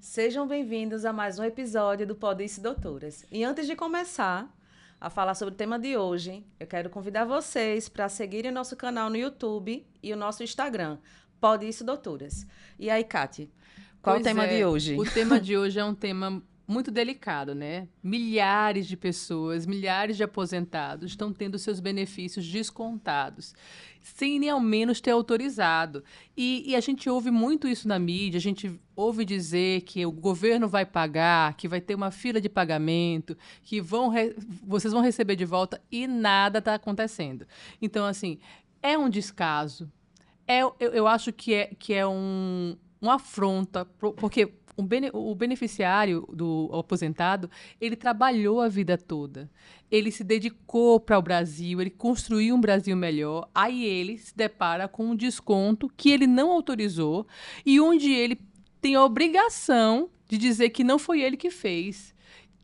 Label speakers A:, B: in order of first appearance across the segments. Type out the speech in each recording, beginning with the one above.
A: Sejam bem-vindos a mais um episódio do Podice Doutoras. E antes de começar a falar sobre o tema de hoje, eu quero convidar vocês para seguirem nosso canal no YouTube e o nosso Instagram, Podice Doutoras. E aí, Kati, qual o
B: Pois
A: tema de
B: é,
A: hoje?
B: o tema de hoje é um tema muito delicado, né? Milhares de pessoas, milhares de aposentados estão tendo seus benefícios descontados, sem nem ao menos ter autorizado. E a gente ouve muito isso na mídia, a gente ouve dizer que o governo vai pagar, que vai ter uma fila de pagamento, que vocês vão receber de volta e nada está acontecendo. Então, assim, é um descaso. Eu acho que é uma afronta, porque o beneficiário do aposentado, ele trabalhou a vida toda. Ele se dedicou para o Brasil, ele construiu um Brasil melhor. Aí ele se depara com um desconto que ele não autorizou e onde ele tem a obrigação de dizer que não foi ele que fez,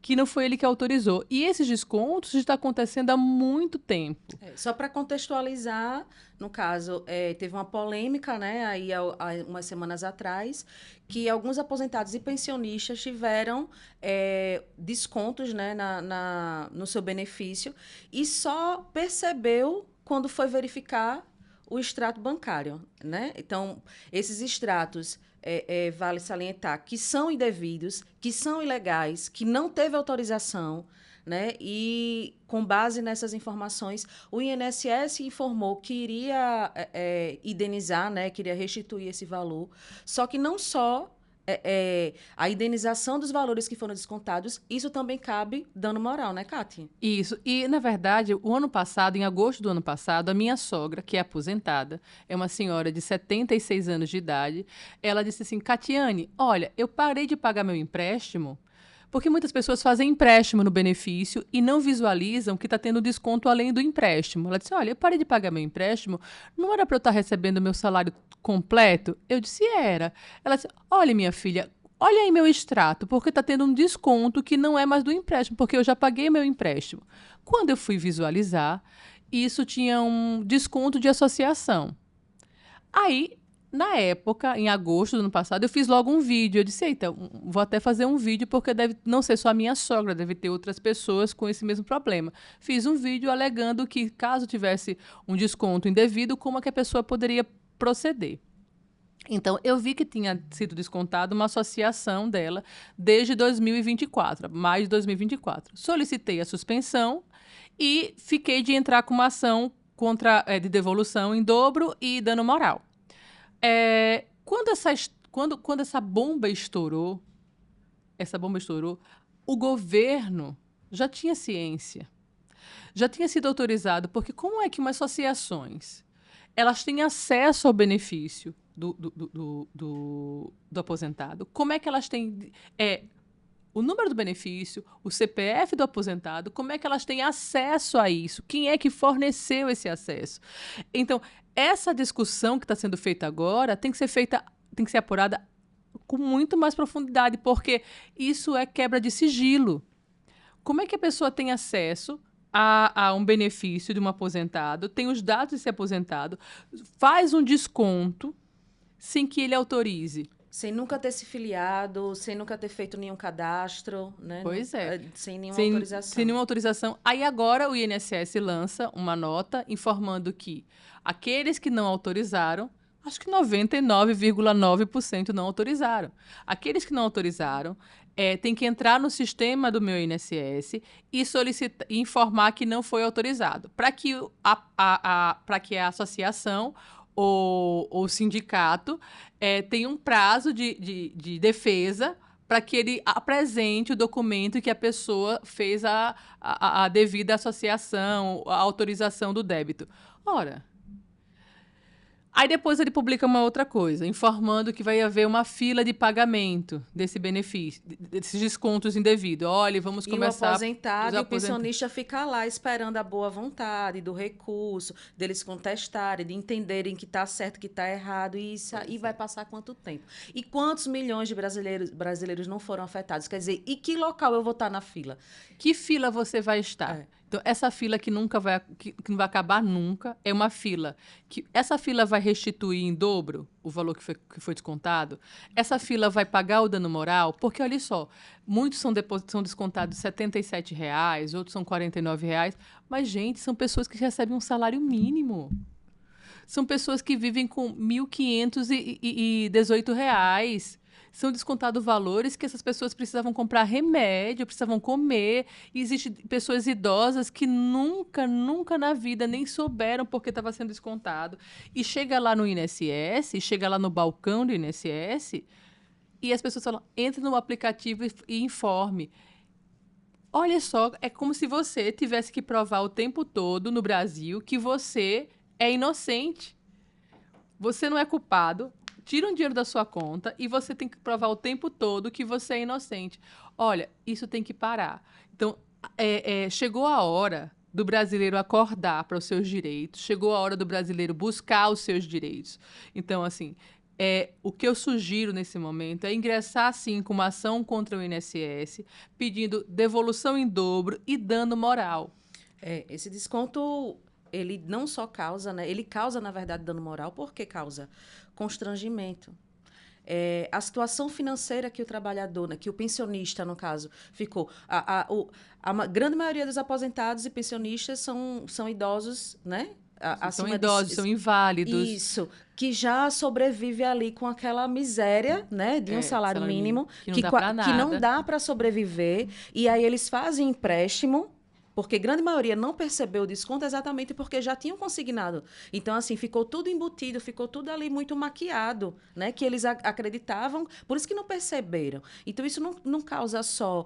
B: que não foi ele que autorizou. E esses descontos estão acontecendo há muito tempo.
A: Só para contextualizar, no caso, teve uma polêmica, né, aí há umas semanas atrás, que alguns aposentados e pensionistas tiveram descontos, né, no seu benefício e só percebeu quando foi verificar o extrato bancário, né? Então, esses extratos, vale salientar, que são indevidos, que são ilegais, que não teve autorização, né? E, com base nessas informações, o INSS informou que iria indenizar, né? Queria restituir esse valor. Só que não só a indenização dos valores que foram descontados, isso também cabe dano moral, né, Kátia?
B: Isso. E, na verdade, o ano passado, em agosto do ano passado, a minha sogra, que é aposentada, é uma senhora de 76 anos de idade, ela disse assim: Catiane, olha, eu parei de pagar meu empréstimo porque muitas pessoas fazem empréstimo no benefício e não visualizam que está tendo desconto além do empréstimo. Ela disse: olha, eu parei de pagar meu empréstimo, não era para eu estar recebendo meu salário completo? Eu disse: era. Ela disse: olha, minha filha, olha aí meu extrato, porque está tendo um desconto que não é mais do empréstimo, porque eu já paguei meu empréstimo. Quando eu fui visualizar, isso tinha um desconto de associação. Aí, na época, em agosto do ano passado, eu fiz logo um vídeo. Eu disse: eita, vou até fazer um vídeo, porque deve não ser só a minha sogra, deve ter outras pessoas com esse mesmo problema. Fiz um vídeo alegando que, caso tivesse um desconto indevido, como é que a pessoa poderia proceder. Então, eu vi que tinha sido descontado uma associação dela desde 2024, mais de 2024. Solicitei a suspensão e fiquei de entrar com uma ação de devolução em dobro e dano moral. Quando essa bomba estourou, o governo já tinha ciência, já tinha sido autorizado, porque como é que umas associações elas têm acesso ao benefício do aposentado? Como é que elas têm o número do benefício, o CPF do aposentado, como é que elas têm acesso a isso? Quem é que forneceu esse acesso? Então, essa discussão que está sendo feita agora tem que ser apurada com muito mais profundidade, porque isso é quebra de sigilo. Como é que a pessoa tem acesso a um benefício de um aposentado, tem os dados desse aposentado, faz um desconto sem que ele autorize?
A: Sem nunca ter se filiado, sem nunca ter feito nenhum cadastro, né?
B: Pois é.
A: Sem nenhuma
B: Sem
A: autorização.
B: nenhuma autorização. Aí agora o INSS lança uma nota informando que aqueles que não autorizaram, acho que 99,9% não autorizaram. Aqueles que não autorizaram têm que entrar no sistema do meu INSS e e informar que não foi autorizado, para que para que a associação ou o sindicato tenha um prazo de defesa para que ele apresente o documento que a pessoa fez a devida associação, a autorização do débito. Ora, aí depois ele publica uma outra coisa, informando que vai haver uma fila de pagamento desse benefício, desses descontos indevidos. Olha, vamos
A: E o
B: começar...
A: aposentado e o pensionista ficar lá esperando a boa vontade do recurso, deles contestarem, de entenderem que está certo, que está errado, e isso aí vai passar quanto tempo? E quantos milhões de brasileiros não foram afetados? Quer dizer, e que local eu vou estar na fila?
B: Que fila você vai estar? Então, essa fila que não vai acabar nunca, é uma fila que essa fila vai restituir em dobro o valor que foi descontado. Essa fila vai pagar o dano moral, porque, olha só, muitos são descontados R$ 77, outros são R$ 49, mas, gente, são pessoas que recebem um salário mínimo. São pessoas que vivem com R$ 1.518. São descontados valores que essas pessoas precisavam comprar remédio, precisavam comer. E existem pessoas idosas que nunca, nunca na vida nem souberam porque estava sendo descontado. E chega lá no INSS, chega lá no balcão do INSS, e as pessoas falam, entre no aplicativo e informe. Olha só, é como se você tivesse que provar o tempo todo no Brasil que você é inocente. Você não é culpado, tira um dinheiro da sua conta e você tem que provar o tempo todo que você é inocente. Olha, isso tem que parar. Então, chegou a hora do brasileiro acordar para os seus direitos, chegou a hora do brasileiro buscar os seus direitos. Então, assim, o que eu sugiro nesse momento é ingressar, sim, com uma ação contra o INSS, pedindo devolução em dobro e dano moral.
A: Esse desconto, ele não só causa, né? Ele causa, na verdade, dano moral, porque causa constrangimento. A situação financeira que o trabalhador, né, que o pensionista, no caso, ficou. Grande maioria dos aposentados e pensionistas são idosos, né?
B: São idosos, são inválidos.
A: Isso, que já sobrevive ali com aquela miséria, né, de um salário mínimo,
B: que não dá para nada.
A: Que não dá para sobreviver, e aí eles fazem empréstimo, porque grande maioria não percebeu o desconto exatamente porque já tinham consignado. Então, assim, ficou tudo embutido, ficou tudo ali muito maquiado, né? Que eles acreditavam, por isso que não perceberam. Então, isso não causa só,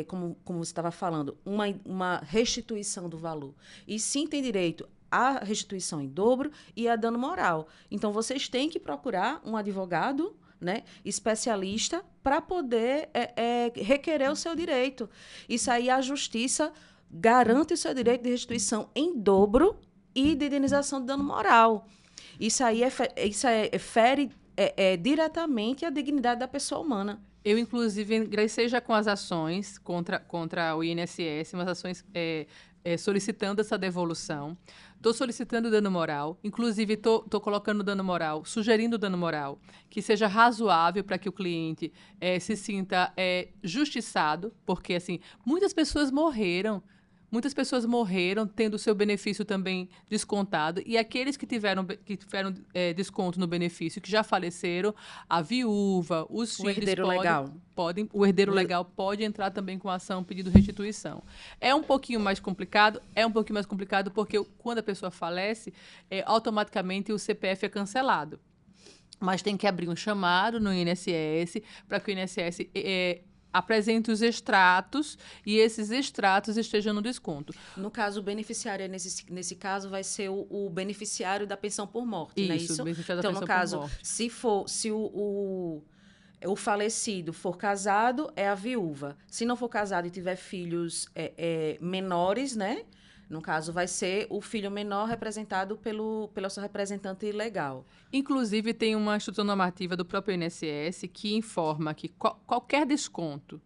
A: como você estava falando, uma restituição do valor. E sim tem direito à restituição em dobro e a dano moral. Então, vocês têm que procurar um advogado, né, especialista para poder requerer o seu direito. Isso aí a justiça garante o seu direito de restituição em dobro e de indenização de dano moral. Isso aí fere diretamente a dignidade da pessoa humana.
B: Eu, inclusive, ingressei já com as ações contra o INSS, umas ações solicitando essa devolução. Estou solicitando dano moral, inclusive estou colocando dano moral, sugerindo dano moral, que seja razoável para que o cliente se sinta justiçado, porque assim, muitas pessoas morreram tendo o seu benefício também descontado, e aqueles que tiveram desconto no benefício, que já faleceram, a viúva, os filhos... O herdeiro legal pode entrar também com ação pedindo restituição. É um pouquinho mais complicado porque quando a pessoa falece, automaticamente o CPF é cancelado. Mas tem que abrir um chamado no INSS para que o INSS... apresente os extratos e esses extratos estejam no desconto.
A: No caso, o beneficiário, nesse caso, vai ser o beneficiário da pensão por morte, não é isso?
B: O beneficiário da
A: então,
B: pensão
A: no caso,
B: por morte.
A: se o falecido for casado, é a viúva. Se não for casado e tiver filhos menores, né? No caso, vai ser o filho menor representado pelo seu representante legal.
B: Inclusive, tem uma instrução normativa do próprio INSS que informa que qualquer desconto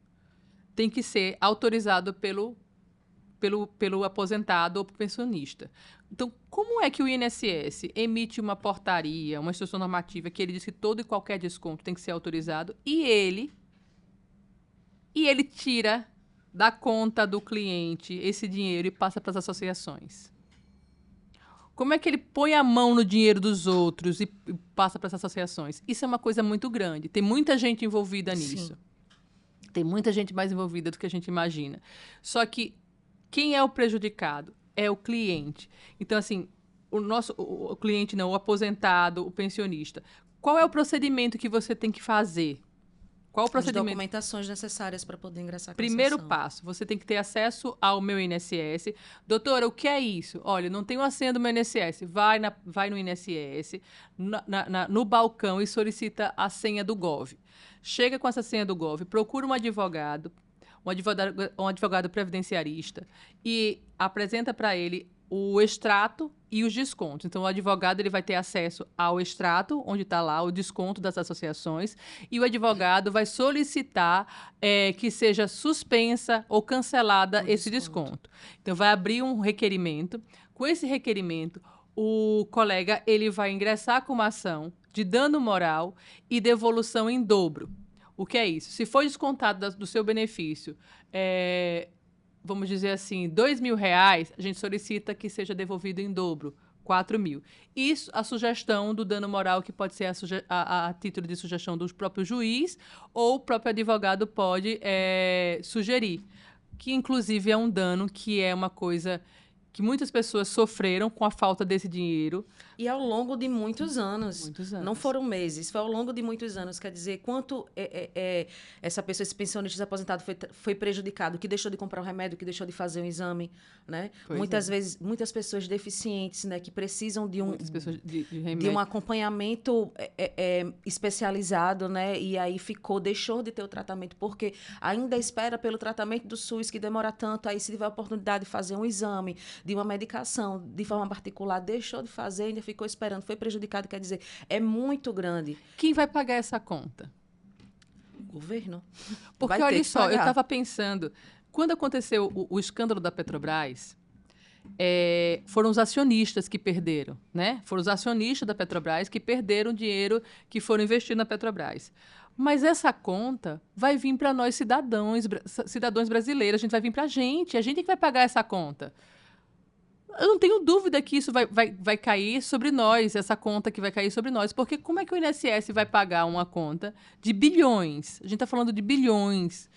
B: tem que ser autorizado pelo aposentado ou pensionista. Então, como é que o INSS emite uma portaria, uma instrução normativa que ele diz que todo e qualquer desconto tem que ser autorizado e ele tira da conta do cliente esse dinheiro e passa para as associações? Como é que ele põe a mão no dinheiro dos outros e passa para as associações? Isso é uma coisa muito grande. Tem muita gente envolvida nisso. Sim. Tem muita gente mais envolvida do que a gente imagina. Só que quem é o prejudicado? É o cliente. Então, assim, o cliente não, o aposentado, o pensionista. Qual é o procedimento que você tem que fazer? Qual o procedimento?
A: As documentações necessárias para poder ingressar com
B: Primeiro passo, você tem que ter acesso ao meu INSS. Doutora, o que é isso? Olha, não tenho a senha do meu INSS. Vai no INSS, no balcão e solicita a senha do Gov. Chega com essa senha do Gov, procura um advogado previdenciarista e apresenta para ele o extrato e os descontos. Então, o advogado ele vai ter acesso ao extrato, onde está lá o desconto das associações, e o advogado vai solicitar que seja suspensa ou cancelada esse desconto. Então, vai abrir um requerimento. Com esse requerimento, o colega ele vai ingressar com uma ação de dano moral e devolução em dobro. O que é isso? Se for descontado do seu benefício, vamos dizer assim, R$ 2.000, a gente solicita que seja devolvido em dobro, 4.000. Isso, a sugestão do dano moral, que pode ser a título de sugestão do próprio juiz, ou o próprio advogado pode sugerir, que inclusive é um dano que é uma coisa que muitas pessoas sofreram com a falta desse dinheiro.
A: E ao longo de muitos anos.
B: Muitos anos.
A: Não foram meses, foi ao longo de muitos anos. Quer dizer, quanto essa pessoa, esse pensionista aposentado foi prejudicado, que deixou de comprar o remédio, que deixou de fazer um exame, né? Muitas vezes, muitas pessoas deficientes, né, que precisam de um acompanhamento especializado, né? E aí deixou de ter o tratamento, porque ainda espera pelo tratamento do SUS, que demora tanto. Aí, se tiver a oportunidade de fazer um exame, de uma medicação de forma particular, deixou de fazer, ainda ficou esperando, foi prejudicado. Quer dizer, é muito grande.
B: Quem vai pagar essa conta?
A: O governo.
B: Porque, olha só, eu estava pensando, quando aconteceu o escândalo da Petrobras, foram os acionistas que perderam, né? Foram os acionistas da Petrobras que perderam o dinheiro que foram investir na Petrobras. Mas essa conta vai vir para nós, cidadãos brasileiros, a gente vai vir para a gente que vai pagar essa conta. Eu não tenho dúvida que isso vai cair sobre nós, essa conta que vai cair sobre nós. Porque como é que o INSS vai pagar uma conta de bilhões? A gente está falando de bilhões.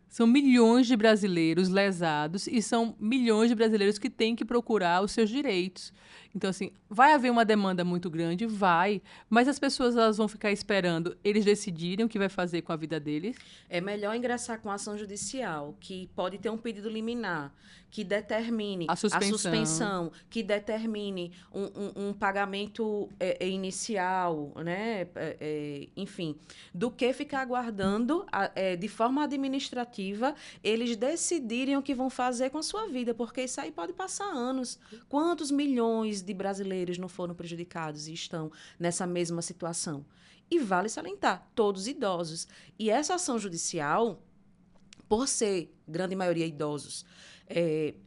B: São milhões de brasileiros lesados e são milhões de brasileiros que têm que procurar os seus direitos. Então, assim, vai haver uma demanda muito grande? Vai. Mas as pessoas elas vão ficar esperando eles decidirem o que vai fazer com a vida deles?
A: É melhor ingressar com ação judicial, que pode ter um pedido liminar, que determine a suspensão, que determine um pagamento inicial, né? Enfim, do que ficar aguardando de forma administrativa eles decidirem o que vão fazer com a sua vida, porque isso aí pode passar anos. Quantos milhões de brasileiros não foram prejudicados e estão nessa mesma situação? E vale salientar, todos idosos. E essa ação judicial, por ser grande maioria idosos,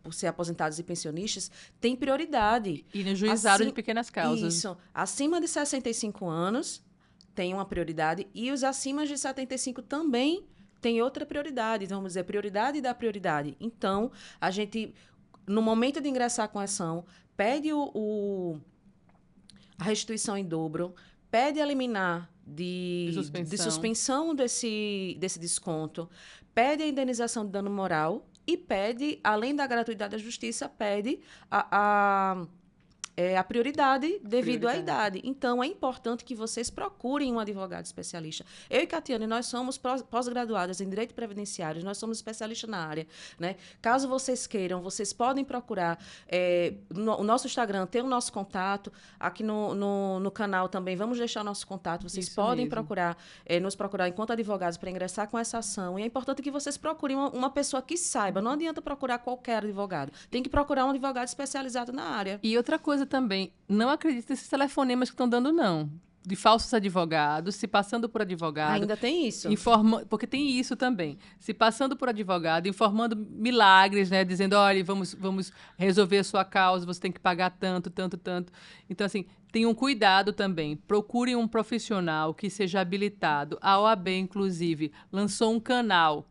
A: por ser aposentados e pensionistas, tem prioridade.
B: E no juizado de pequenas causas.
A: Isso. Acima de 65 anos tem uma prioridade e os acima de 75 também tem outra prioridade. Então, vamos dizer, prioridade da prioridade. Então, a gente, no momento de ingressar com a ação, pede a restituição em dobro, pede a liminar de suspensão desse desconto, pede a indenização de dano moral e pede, além da gratuidade da justiça, pede a prioridade devido à idade. Então, é importante que vocês procurem um advogado especialista. Eu e Catiane, nós somos pós-graduadas em Direito Previdenciário, nós somos especialistas na área, né? Caso vocês queiram, vocês podem procurar o nosso Instagram, tem o nosso contato, aqui no canal também, vamos deixar o nosso contato, vocês podem nos procurar enquanto advogados para ingressar com essa ação. E é importante que vocês procurem uma pessoa que saiba, não adianta procurar qualquer advogado, tem que procurar um advogado especializado na área.
B: E outra coisa também, não acredite nesses telefonemas que estão dando, não. De falsos advogados, se passando por advogado.
A: Ainda tem isso.
B: Porque tem isso também. Se passando por advogado, informando milagres, né? Dizendo, olha, vamos resolver a sua causa, você tem que pagar tanto, tanto, tanto. Então, assim, tenham cuidado também. Procurem um profissional que seja habilitado. A OAB, inclusive, lançou um canal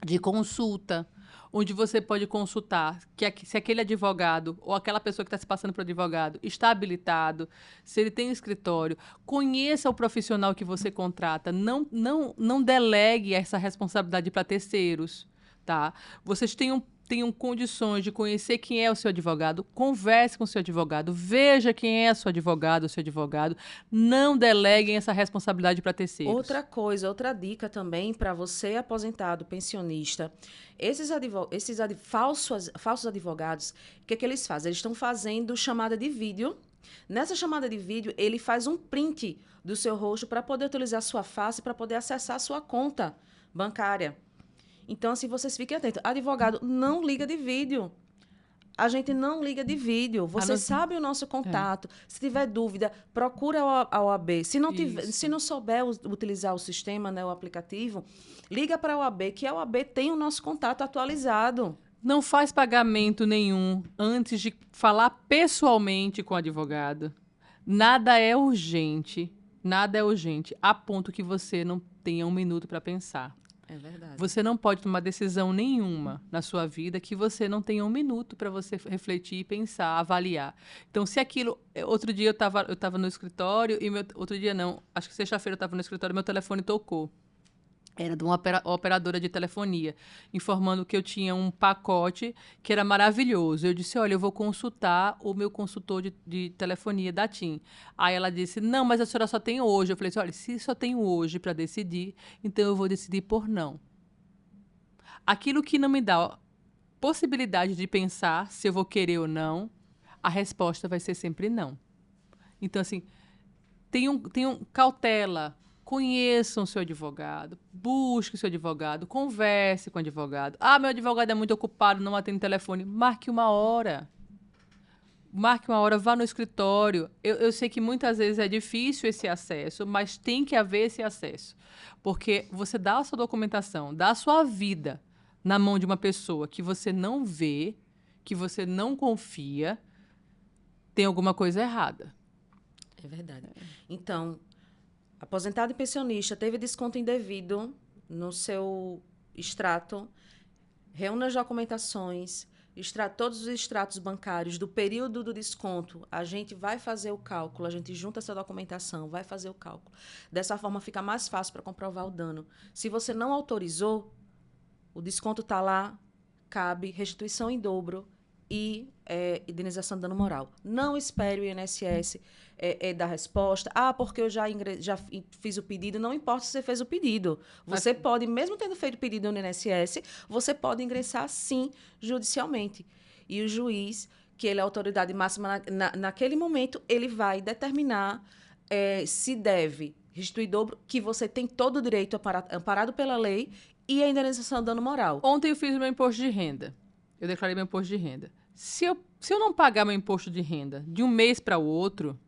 B: de consulta, onde você pode consultar se aquele advogado ou aquela pessoa que está se passando por advogado está habilitado, se ele tem um escritório. Conheça o profissional que você contrata. Não delegue essa responsabilidade para terceiros, tá? Vocês tenham condições de conhecer quem é o seu advogado, converse com o seu advogado, veja quem é o seu advogado, não deleguem essa responsabilidade para terceiros.
A: Outra dica também para você, aposentado, pensionista, esses falsos advogados, o que eles fazem? Eles estão fazendo chamada de vídeo. Nessa chamada de vídeo, ele faz um print do seu rosto para poder utilizar a sua face, para poder acessar a sua conta bancária. Então, assim, vocês fiquem atentos. Advogado não liga de vídeo. A gente não liga de vídeo. Você sabe o nosso contato. Se tiver dúvida, procura a OAB. Se não tiver, se não souber utilizar o sistema, né, o aplicativo, liga para a OAB, que a OAB tem o nosso contato atualizado.
B: Não faz pagamento nenhum antes de falar pessoalmente com o advogado. Nada é urgente, a ponto que você não tenha um minuto para pensar.
A: É verdade.
B: Você não pode tomar decisão nenhuma na sua vida que você não tenha um minuto para você refletir, pensar, avaliar. Então, se aquilo... Outro dia eu tava no escritório e... Outro dia não, acho que sexta-feira eu estava no escritório e meu telefone tocou. Era de uma operadora de telefonia, informando que eu tinha um pacote que era maravilhoso. Eu disse, olha, eu vou consultar o meu consultor de telefonia da TIM. Aí ela disse, não, mas a senhora só tem hoje. Eu falei assim, olha, se só tenho hoje para decidir, então eu vou decidir por não. Aquilo que não me dá possibilidade de pensar se eu vou querer ou não, a resposta vai ser sempre não. Então, assim, tenham cautela. Conheçam o seu advogado, busque o seu advogado, converse com o advogado. Ah, meu advogado é muito ocupado, não atende telefone. Marque uma hora. Vá no escritório. Eu sei que muitas vezes é difícil esse acesso, mas tem que haver esse acesso. Porque você dá a sua documentação, dá a sua vida na mão de uma pessoa que você não vê, que você não confia, tem alguma coisa errada.
A: É verdade. Então... Aposentado e pensionista teve desconto indevido no seu extrato, reúna as documentações, todos os extratos bancários do período do desconto. A gente vai fazer o cálculo, a gente junta essa documentação, vai fazer o cálculo. Dessa forma, fica mais fácil para comprovar o dano. Se você não autorizou, o desconto está lá, cabe restituição em dobro e indenização de dano moral. Não espere o INSS dar resposta. Ah, porque eu já fiz o pedido. Não importa se você fez o pedido. Você pode, mesmo tendo feito o pedido no INSS, você pode ingressar, sim, judicialmente. E o juiz, que ele é a autoridade máxima naquele momento, ele vai determinar se deve restituir dobro, que você tem todo o direito amparado pela lei, e a indenização de dano moral.
B: Ontem eu fiz meu imposto de renda. Eu declarei meu imposto de renda. Se eu não pagar meu imposto de renda de um mês para o outro,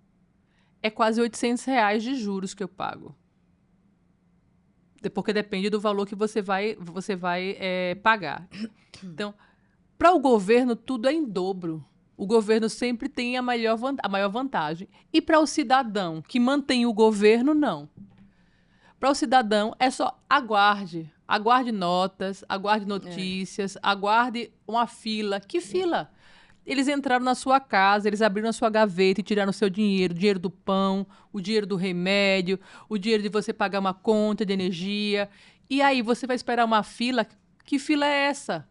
B: é quase R$800 de juros que eu pago. Porque depende do valor que você vai pagar. Então, para o governo, tudo é em dobro. O governo sempre tem a maior vantagem. E para o cidadão que mantém o governo, não. Para o cidadão, é só aguarde. Aguarde notas, aguarde notícias, aguarde uma fila. Que fila? Eles entraram na sua casa, eles abriram a sua gaveta e tiraram o seu dinheiro. O dinheiro do pão, o dinheiro do remédio, o dinheiro de você pagar uma conta de energia. E aí, você vai esperar uma fila? Que fila é essa?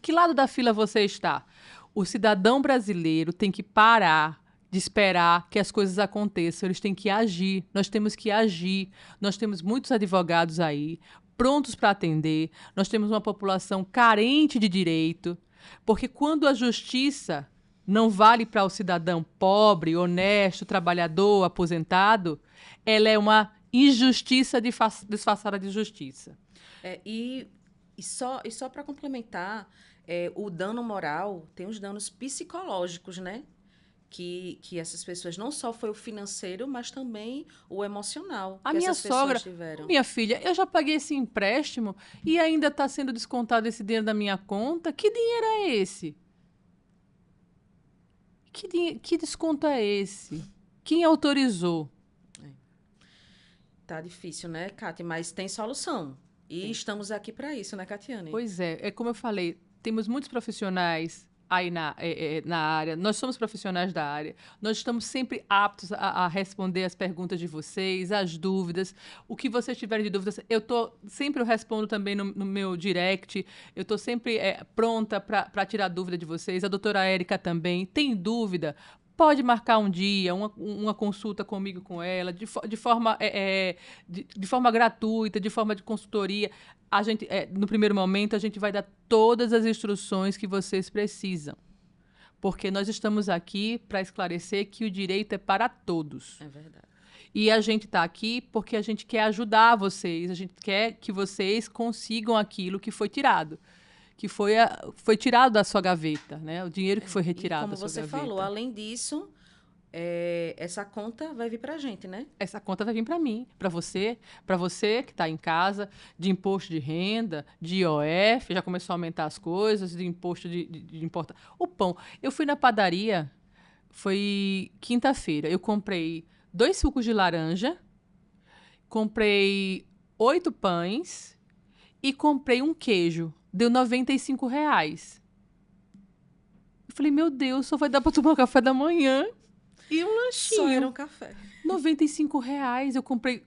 B: Que lado da fila você está? O cidadão brasileiro tem que parar de esperar que as coisas aconteçam. Eles têm que agir. Nós temos que agir. Nós temos muitos advogados aí, prontos para atender. Nós temos uma população carente de direito. Porque quando a justiça não vale para o cidadão pobre, honesto, trabalhador, aposentado, ela é uma injustiça disfarçada de justiça.
A: E só para complementar, o dano moral tem os danos psicológicos, né? Que essas pessoas, não só foi o financeiro, mas também o emocional
B: a
A: que
B: minha
A: essas
B: sogra,
A: pessoas tiveram.
B: Minha filha, eu já paguei esse empréstimo e ainda está sendo descontado esse dinheiro da minha conta. Que dinheiro é esse? Que desconto é esse? Quem autorizou?
A: Tá difícil, né, Cátia? Mas tem solução. E estamos aqui para isso, né, Catiane?
B: Pois é como eu falei, temos muitos profissionais aí na área, nós somos profissionais da área, nós estamos sempre aptos a responder as perguntas de vocês, as dúvidas, o que vocês tiverem de dúvidas, sempre eu respondo também no meu direct, eu estou sempre pronta para tirar dúvida de vocês, a doutora Érica também, tem dúvida? Pode marcar um dia, uma consulta comigo, com ela, de forma gratuita, de forma de consultoria. A gente, no primeiro momento, a gente vai dar todas as instruções que vocês precisam. Porque nós estamos aqui para esclarecer que o direito é para todos.
A: É verdade.
B: E a gente está aqui porque a gente quer ajudar vocês, a gente quer que vocês consigam aquilo que foi tirado. que foi tirado da sua gaveta, né? O dinheiro que foi retirado da
A: como
B: sua
A: você
B: gaveta.
A: falou, além disso, essa conta vai vir para a gente, né?
B: Essa conta vai vir para mim, para você que está em casa, de imposto de renda, de IOF, já começou a aumentar as coisas, de imposto de importar. O pão. Eu fui na padaria, foi quinta-feira, eu comprei 2 sucos de laranja, comprei 8 pães e comprei um queijo. Deu R$ 95. Eu falei, meu Deus, só vai dar para tomar café da manhã e um
A: Só era um
B: lanchinho.
A: café.
B: R$ 95. Eu comprei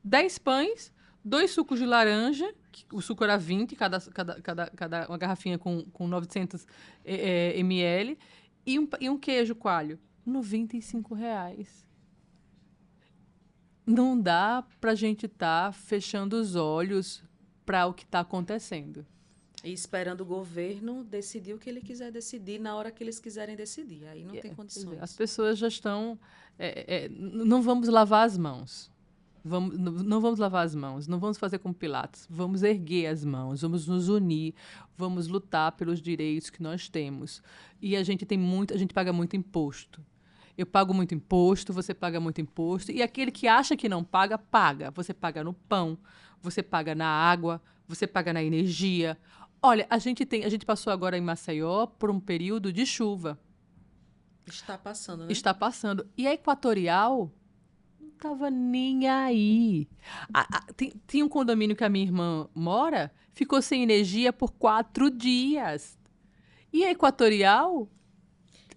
B: 10 pães, 2 sucos de laranja, o suco era 20, cada uma garrafinha com 900 ml, e um queijo coalho. R$ 95. Não dá pra gente estar fechando os olhos para o que está acontecendo.
A: E esperando o governo decidir o que ele quiser decidir na hora que eles quiserem decidir. Aí não tem condições.
B: As pessoas já estão... não vamos lavar as mãos. Não vamos lavar as mãos, não vamos fazer como Pilatos. Vamos erguer as mãos, vamos nos unir, vamos lutar pelos direitos que nós temos. E a gente paga muito imposto. Eu pago muito imposto, você paga muito imposto. E aquele que acha que não paga, paga. Você paga no pão, você paga na água, você paga na energia. Olha, a gente passou agora em Maceió por um período de chuva.
A: Está passando, né?
B: Está passando. E a Equatorial não estava nem aí. Tinha um condomínio que a minha irmã mora, ficou sem energia por 4 dias. E a Equatorial...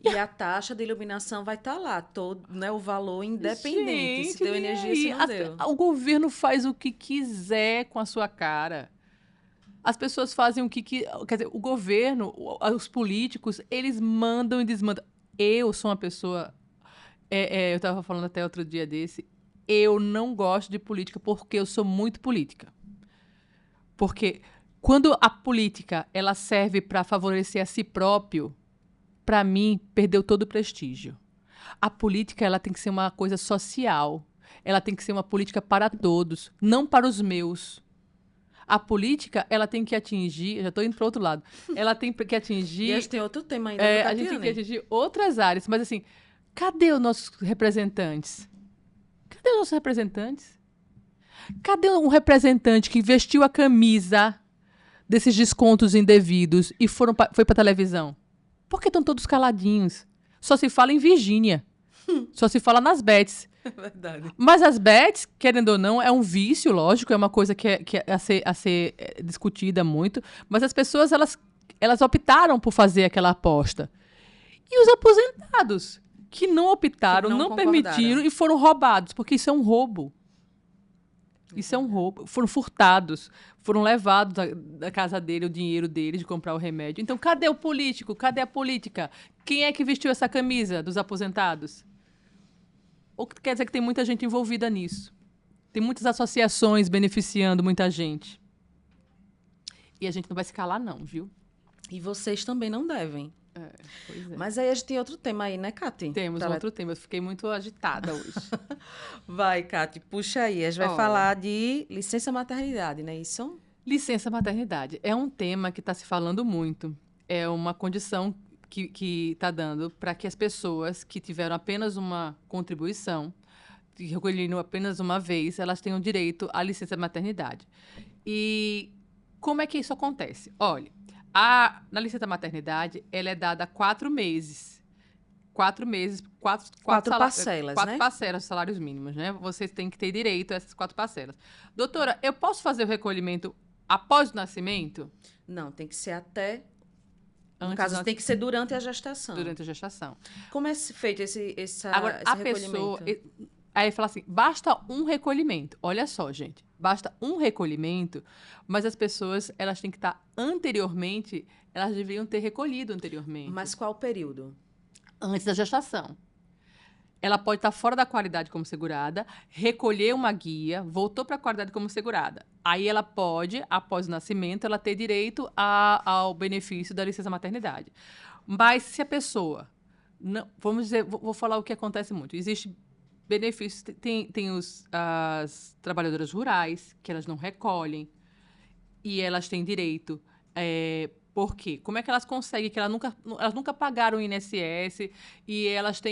A: E a taxa de iluminação vai estar lá, todo, né, o valor independente, se deu energia, se não deu.
B: O governo faz o que quiser com a sua cara. As pessoas fazem o que... Quer dizer, o governo, os políticos, eles mandam e desmandam. Eu sou uma pessoa... eu estava falando até outro dia desse. Eu não gosto de política porque eu sou muito política. Porque quando a política ela serve para favorecer a si próprio, para mim, perdeu todo o prestígio. A política ela tem que ser uma coisa social. Ela tem que ser uma política para todos, não para os meus. A política, ela tem que atingir... Já estou indo para outro lado. Ela tem que atingir...
A: E a gente tem outro tema ainda,
B: a gente tem que atingir outras áreas. Mas, assim, cadê os nossos representantes? Cadê os nossos representantes? Cadê um representante que vestiu a camisa desses descontos indevidos e foi para a televisão? Por que estão todos caladinhos? Só se fala em Virgínia. Só se fala nas bets.
A: É verdade.
B: Mas as bets, querendo ou não, é um vício, lógico, é uma coisa que é a ser discutida muito. Mas as pessoas, elas optaram por fazer aquela aposta. E os aposentados, que não optaram, não permitiram e foram roubados, porque isso é um roubo. Isso é um roubo. Foram furtados, foram levados da casa dele, o dinheiro dele, de comprar o remédio. Então, cadê o político? Cadê a política? Quem é que vestiu essa camisa dos aposentados? Ou quer dizer que tem muita gente envolvida nisso? Tem muitas associações beneficiando muita gente. E a gente não vai se calar, não, viu?
A: E vocês também não devem.
B: Pois é.
A: Mas aí a gente tem outro tema aí, né, Cati?
B: Temos outro tema. Eu fiquei muito agitada hoje.
A: Vai, Cati, puxa aí. A gente vai falar de licença maternidade, não é isso?
B: Licença maternidade. É um tema que está se falando muito. É uma condição que está dando para que as pessoas que tiveram apenas uma contribuição, que recolheram apenas uma vez, elas tenham direito à licença maternidade. E como é que isso acontece? Olha, na licença maternidade, ela é dada 4 meses. 4 meses, quatro
A: parcelas, né?
B: 4 parcelas de salários mínimos, né? Vocês têm que ter direito a essas 4 parcelas. Doutora, eu posso fazer o recolhimento após o nascimento?
A: Não, tem que ser até...
B: Antes
A: no caso, tem que ser durante a gestação.
B: Durante a gestação.
A: Como é feito esse
B: Agora, a pessoa... Aí fala assim, basta um recolhimento. Olha só, gente. Basta um recolhimento, mas as pessoas, elas têm que estar anteriormente, elas deveriam ter recolhido anteriormente.
A: Mas qual o período?
B: Antes da gestação. Ela pode estar fora da qualidade como segurada, recolher uma guia, voltou para a qualidade como segurada. Aí ela pode, após o nascimento, ela ter direito ao benefício da licença maternidade. Mas se a pessoa... Não, vamos dizer, vou falar o que acontece muito. Existe benefícios, tem as trabalhadoras rurais, que elas não recolhem, e elas têm direito Por quê? Como é que elas conseguem, que elas nunca pagaram o INSS e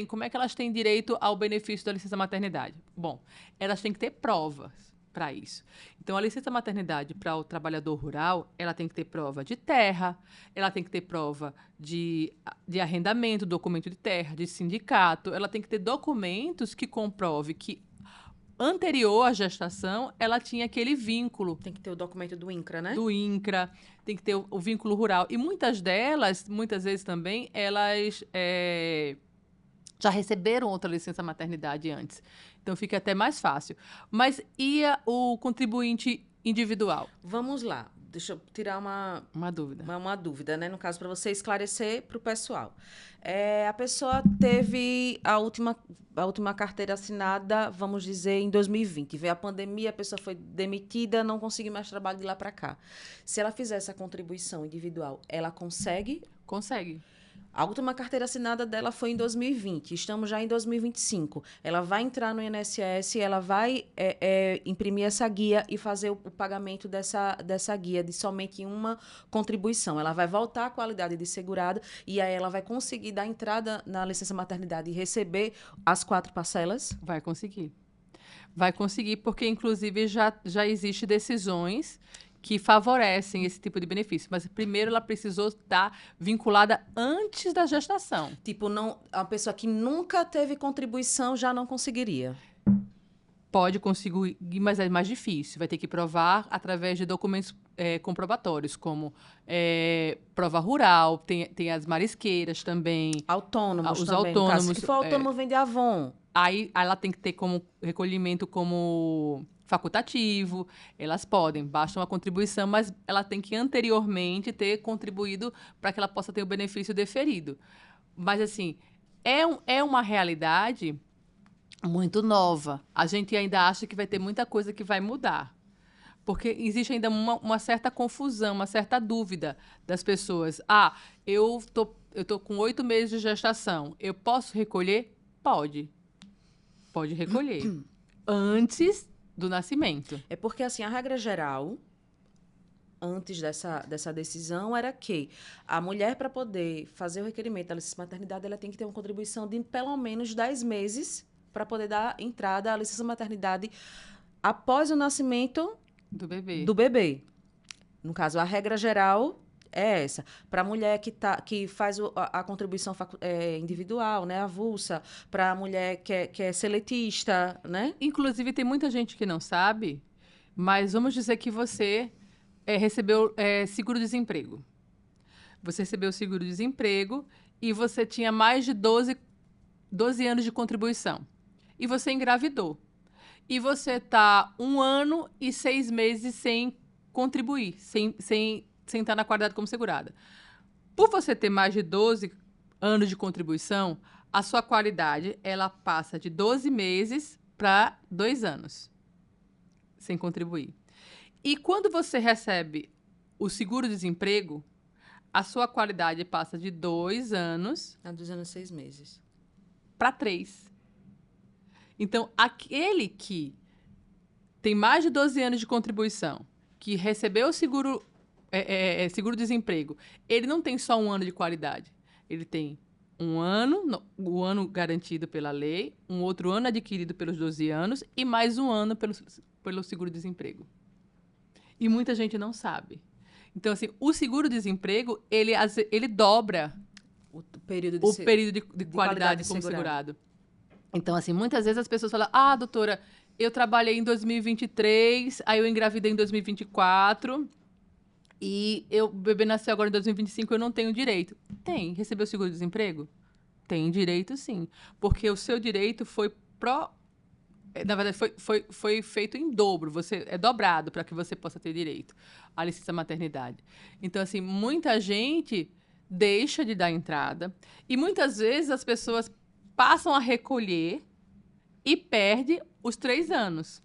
B: como é que elas têm direito ao benefício da licença maternidade? Bom, elas têm que ter provas para isso. Então, a licença maternidade para o trabalhador rural, ela tem que ter prova de terra, ela tem que ter prova de arrendamento, documento de terra, de sindicato, ela tem que ter documentos que comprovem que anterior à gestação, ela tinha aquele vínculo.
A: Tem que ter o documento do INCRA, né?
B: Do INCRA, tem que ter o vínculo rural. E muitas delas, muitas vezes também, elas já receberam outra licença maternidade antes. Então, fica até mais fácil. Mas e o contribuinte individual?
A: Vamos lá. Deixa eu tirar
B: uma dúvida.
A: Uma dúvida, né? No caso, para você esclarecer para o pessoal. A pessoa teve a última carteira assinada, vamos dizer, em 2020. Veio a pandemia, a pessoa foi demitida, não conseguiu mais trabalho de lá para cá. Se ela fizer essa contribuição individual, ela consegue?
B: Consegue.
A: A última carteira assinada dela foi em 2020. Estamos já em 2025. Ela vai entrar no INSS, ela vai imprimir essa guia e fazer o pagamento dessa guia de somente uma contribuição. Ela vai voltar à qualidade de segurada e aí ela vai conseguir dar entrada na licença maternidade e receber as 4 parcelas?
B: Vai conseguir. Vai conseguir, porque, inclusive, já existem decisões que favorecem esse tipo de benefício. Mas, primeiro, ela precisou estar vinculada antes da gestação.
A: Tipo, a pessoa que nunca teve contribuição já não conseguiria?
B: Pode conseguir, mas é mais difícil. Vai ter que provar através de documentos comprobatórios, como prova rural, tem as marisqueiras também.
A: Autônomos
B: os
A: também.
B: Autônomos.
A: No caso, se for autônomo, vende Avon.
B: Aí ela tem que ter como recolhimento como facultativo, elas podem, basta uma contribuição, mas ela tem que anteriormente ter contribuído para que ela possa ter o benefício deferido. Mas, assim, é uma realidade muito nova. A gente ainda acha que vai ter muita coisa que vai mudar. Porque existe ainda uma certa confusão, uma certa dúvida das pessoas. Eu tô com 8 meses de gestação, eu posso recolher? Pode. Pode recolher. Antes do nascimento.
A: É porque, assim, a regra geral, antes dessa decisão, era que a mulher, para poder fazer o requerimento da licença maternidade, ela tem que ter uma contribuição de pelo menos 10 meses para poder dar entrada à licença maternidade após o nascimento do bebê. No caso, a regra geral é essa. Para a mulher que faz a contribuição individual, né, avulsa, para a mulher que é seletista, né?
B: Inclusive, tem muita gente que não sabe, mas vamos dizer que você recebeu seguro-desemprego. Você recebeu seguro-desemprego e você tinha mais de 12 anos de contribuição. E você engravidou. E você está 1 ano e 6 meses sem contribuir, sem estar na qualidade como segurada. Por você ter mais de 12 anos de contribuição, a sua qualidade ela passa de 12 meses para 2 anos sem contribuir. E quando você recebe o seguro-desemprego, a sua qualidade passa de 2 anos...
A: A 2 anos e 6 meses.
B: Para 3. Então, aquele que tem mais de 12 anos de contribuição, que recebeu o seguro-desemprego, ele não tem só 1 ano de qualidade. Ele tem 1 ano, o ano garantido pela lei, um outro ano adquirido pelos 12 anos e mais 1 ano pelo seguro-desemprego. E muita gente não sabe. Então, assim, o seguro-desemprego, ele dobra
A: o período
B: de qualidade como segurado. Então, assim, muitas vezes as pessoas falam, doutora, eu trabalhei em 2023, aí eu engravidei em 2024 e o bebê nasceu agora em 2025, eu não tenho direito. Tem. Recebeu seguro-desemprego? Tem direito, sim. Porque o seu direito na verdade, foi feito em dobro. É dobrado para que você possa ter direito à licença maternidade. Então, assim, muita gente deixa de dar entrada e muitas vezes as pessoas passam a recolher e perde os 3 anos.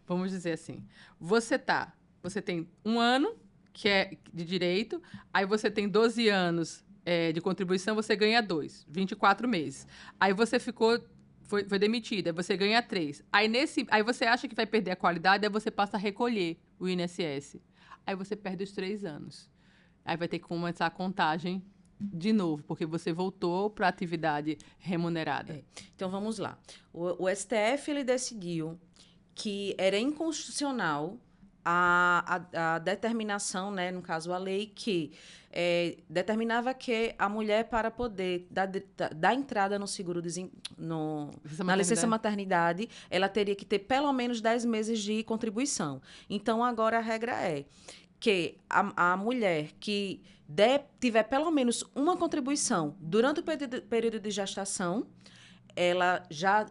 B: Vamos dizer assim, você tem 1 ano, que é de direito, aí você tem 12 anos de contribuição, você ganha 2, 24 meses. Aí você foi demitida, você ganha 3. Aí você acha que vai perder a qualidade, aí você passa a recolher o INSS. Aí você perde os 3 anos. Aí vai ter que começar a contagem de novo, porque você voltou para a atividade remunerada.
A: Então, vamos lá. O STF ele decidiu que era inconstitucional a determinação, né, no caso a lei, que determinava que a mulher, para poder dar entrada no seguro na licença maternidade, ela teria que ter pelo menos 10 meses de contribuição. Então, agora a regra é que a mulher que tiver pelo menos uma contribuição durante o período de gestação, ela já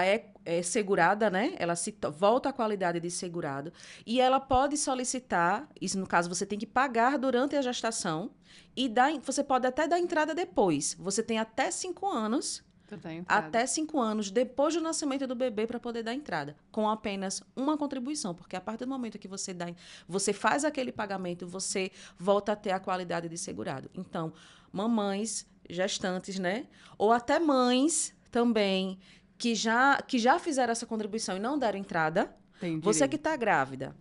A: é segurada, né? Ela volta à qualidade de segurado. E ela pode solicitar, isso no caso você tem que pagar durante a gestação, e você pode até dar entrada depois. Você tem até 5 anos. Até 5 anos depois do nascimento do bebê para poder dar entrada, com apenas uma contribuição, porque a partir do momento que você faz aquele pagamento, você volta a ter a qualidade de segurado. Então, mamães, gestantes, né? Ou até mães também que já fizeram essa contribuição e não deram entrada, você que está grávida,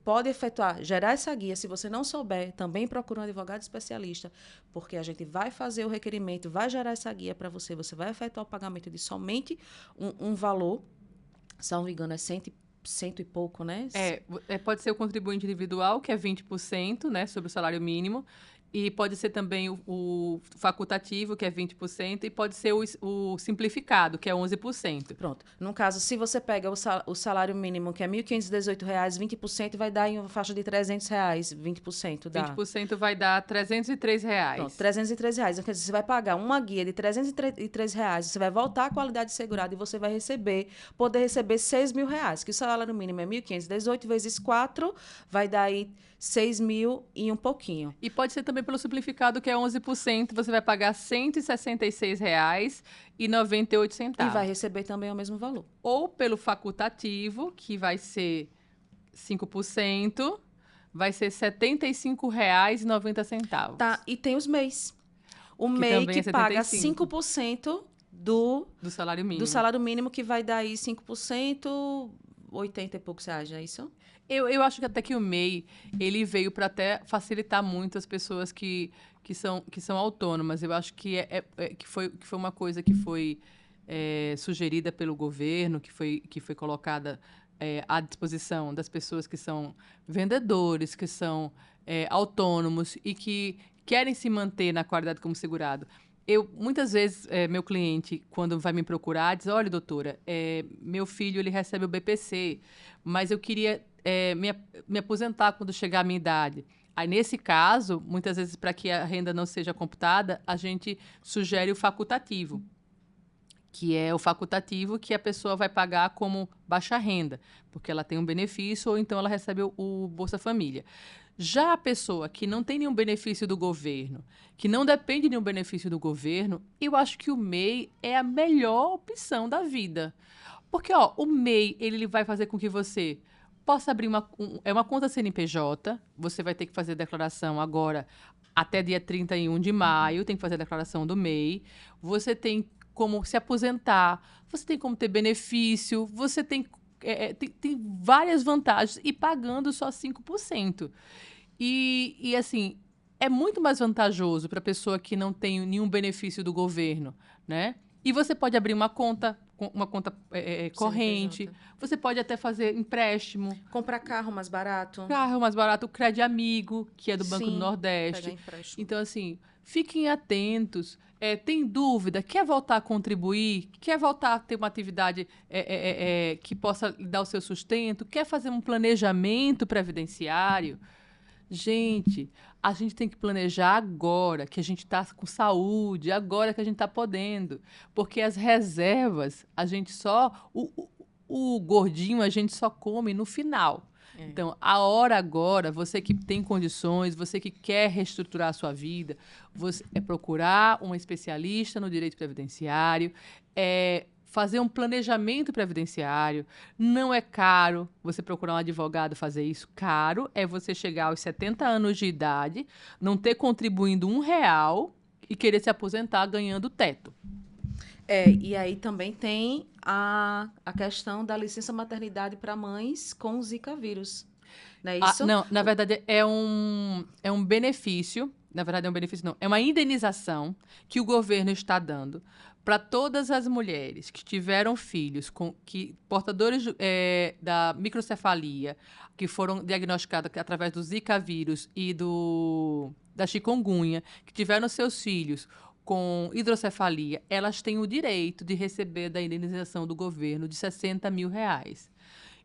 A: pode gerar essa guia. Se você não souber, também procura um advogado especialista, porque a gente vai fazer o requerimento, vai gerar essa guia para você. Você vai efetuar o pagamento de somente um valor, se não me engano, é cento e pouco, né?
B: Pode ser o contribuinte individual, que é 20%, né, sobre o salário mínimo. E pode ser também o facultativo, que é 20%, e pode ser o simplificado, que é 11%.
A: Pronto. No caso, se você pega o salário mínimo, que é R$ 1.518, 20% vai dar em uma faixa de R$ 300, 20% dá.
B: 20% vai dar R$ 303.
A: Pronto, R$ 303. Então, quer dizer, você vai pagar uma guia de R$ 303, você vai voltar à qualidade segurada e você vai poder receber R$ 6.000, que o salário mínimo é 1.518 vezes 4, vai dar aí 6.000 e um pouquinho.
B: E pode ser também pelo simplificado, que é 11%, você vai pagar R$ 166,98.
A: E vai receber também o mesmo valor.
B: Ou pelo facultativo, que vai ser 5%, vai ser R$ 75,90.
A: Tá, e tem os MEIs. O MEI que paga 5% do
B: salário mínimo.
A: Do salário mínimo, que vai dar aí 5%, 80 e poucos reais, não é isso?
B: Eu acho que até que o MEI, ele veio para até facilitar muito as pessoas que são autônomas. Eu acho que, que foi uma coisa que foi sugerida pelo governo, que foi colocada à disposição das pessoas que são vendedores, que são autônomos e que querem se manter na qualidade como segurado. Muitas vezes, meu cliente, quando vai me procurar, diz: olha, doutora, meu filho ele recebe o BPC, mas eu queria me aposentar quando chegar a minha idade. Aí, nesse caso, muitas vezes, para que a renda não seja computada, a gente sugere o facultativo, que é o facultativo que a pessoa vai pagar como baixa renda, porque ela tem um benefício ou então ela recebe o Bolsa Família. Já a pessoa que não tem nenhum benefício do governo, que não depende de nenhum benefício do governo, eu acho que o MEI é a melhor opção da vida. Porque o MEI ele vai fazer com que você possa abrir uma conta CNPJ, você vai ter que fazer a declaração agora até dia 31 de maio, tem que fazer a declaração do MEI, você tem como se aposentar, você tem como ter benefício, você tem várias vantagens e pagando só 5%. E assim, é muito mais vantajoso para a pessoa que não tem nenhum benefício do governo, né? E você pode abrir uma conta corrente, você pode até fazer empréstimo.
A: Comprar carro mais barato.
B: O Crédito Amigo, que é do Banco do Nordeste. Então, assim, fiquem atentos. Tem dúvida? Quer voltar a contribuir? Quer voltar a ter uma atividade que possa lhe dar o seu sustento? Quer fazer um planejamento previdenciário? Gente, a gente tem que planejar agora que a gente está com saúde, agora que a gente está podendo. Porque as reservas, a gente só... O gordinho a gente só come no final. Então, a hora agora, você que tem condições, você que quer reestruturar a sua vida, você procurar um especialista no direito previdenciário, fazer um planejamento previdenciário. Não é caro você procurar um advogado fazer isso. Caro é você chegar aos 70 anos de idade, não ter contribuindo R$1 e querer se aposentar ganhando teto.
A: E aí também tem a questão da licença maternidade para mães com Zika vírus. Não é isso?
B: Não, na verdade é um benefício, na verdade é um benefício não, é uma indenização que o governo está dando para todas as mulheres que tiveram filhos portadores da microcefalia, que foram diagnosticadas através do Zika vírus e da chikungunya, que tiveram seus filhos com hidrocefalia, elas têm o direito de receber da indenização do governo de R$60 mil.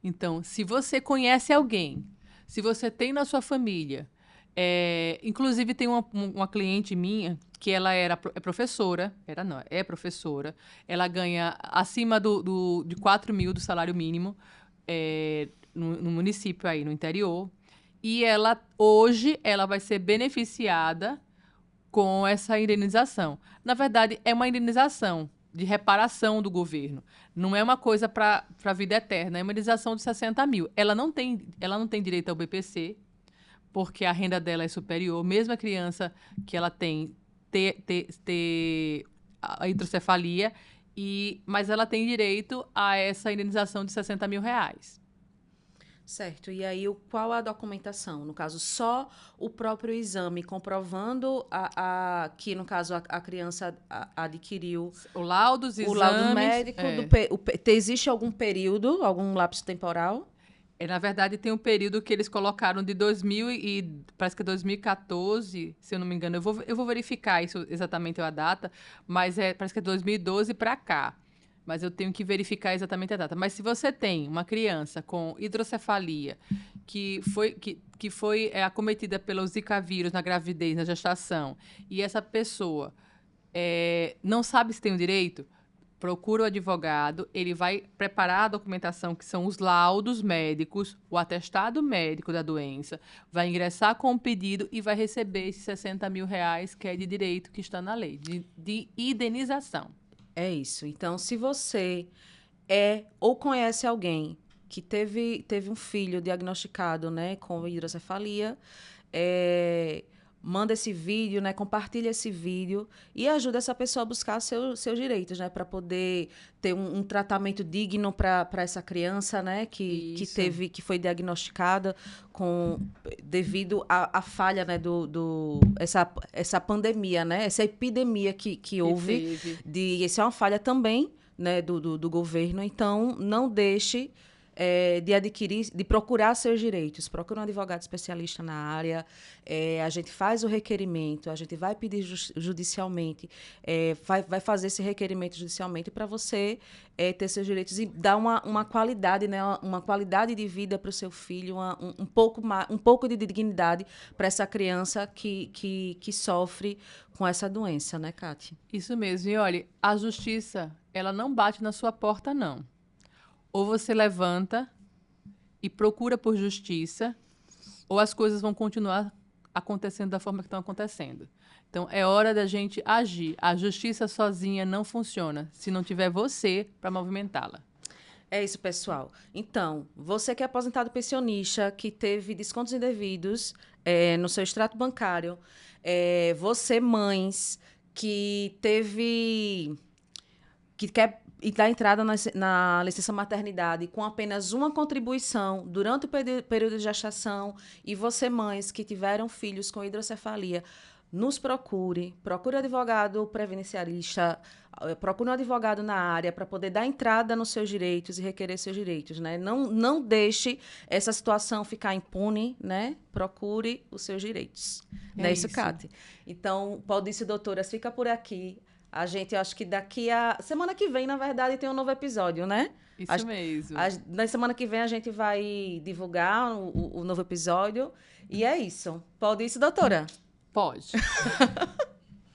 B: Então, se você conhece alguém, se você tem na sua família, inclusive tem uma cliente minha que ela é professora, é professora, ela ganha acima de 4 mil do salário mínimo no município aí, no interior, e hoje ela vai ser beneficiada com essa indenização. Na verdade, é uma indenização de reparação do governo. Não é uma coisa para a vida eterna, é uma indenização de 60 mil. Ela não tem direito ao BPC, porque a renda dela é superior, mesmo a criança que ela tem ter a hidrocefalia, mas ela tem direito a essa indenização de R$60 mil.
A: Certo. E aí, qual a documentação? No caso, só o próprio exame comprovando que, no caso, a criança adquiriu
B: o laudo, os exames,
A: o laudo médico. Existe algum período, algum lapso temporal?
B: Na verdade, tem um período que eles colocaram de 2000 e parece que é 2014, se eu não me engano. Eu vou verificar isso exatamente a data, mas parece que é 2012 para cá. Mas eu tenho que verificar exatamente a data. Mas se você tem uma criança com hidrocefalia que foi acometida pelo Zika vírus na gravidez, na gestação, e essa pessoa não sabe se tem o direito, procura o advogado, ele vai preparar a documentação, que são os laudos médicos, o atestado médico da doença, vai ingressar com o pedido e vai receber esses R$60 mil, que é de direito que está na lei, de indenização.
A: É isso. Então, se você ou conhece alguém que teve um filho diagnosticado, né, com hidrocefalia, manda esse vídeo, né, compartilha esse vídeo e ajuda essa pessoa a buscar seus direitos, né, para poder ter um tratamento digno para essa criança, né, que foi diagnosticada devido à falha, né, essa pandemia, né, essa epidemia que houve. Isso é uma falha também, né, do governo. Então, não deixe de procurar seus direitos. Procura um advogado especialista na área, a gente faz o requerimento, a gente vai pedir judicialmente, vai fazer esse requerimento judicialmente para você ter seus direitos e dar uma qualidade, né, uma qualidade de vida para o seu filho, um pouco de dignidade para essa criança que sofre com essa doença, né, Kátia?
B: Isso mesmo. E olha, a justiça, ela não bate na sua porta, não. Ou você levanta e procura por justiça, ou as coisas vão continuar acontecendo da forma que estão acontecendo. Então, é hora da gente agir. A justiça sozinha não funciona, se não tiver você para movimentá-la.
A: É isso, pessoal. Então, você que é aposentado pensionista, que teve descontos indevidos no seu extrato bancário, você, mães, que quer e dar entrada na licença maternidade com apenas uma contribuição durante o período de gestação, e você, mães que tiveram filhos com hidrocefalia, nos procure advogado previdenciarista, procure um advogado na área para poder dar entrada nos seus direitos e requerer seus direitos, né? Não deixe essa situação ficar impune, né? Procure os seus direitos. Não é isso, Cátia? Então, Paulice Doutoras fica por aqui. A gente, acho que daqui a... Semana que vem, na verdade, tem um novo episódio, né?
B: Isso mesmo.
A: Na semana que vem, a gente vai divulgar o novo episódio. E é isso. Pode isso, doutora?
B: Pode.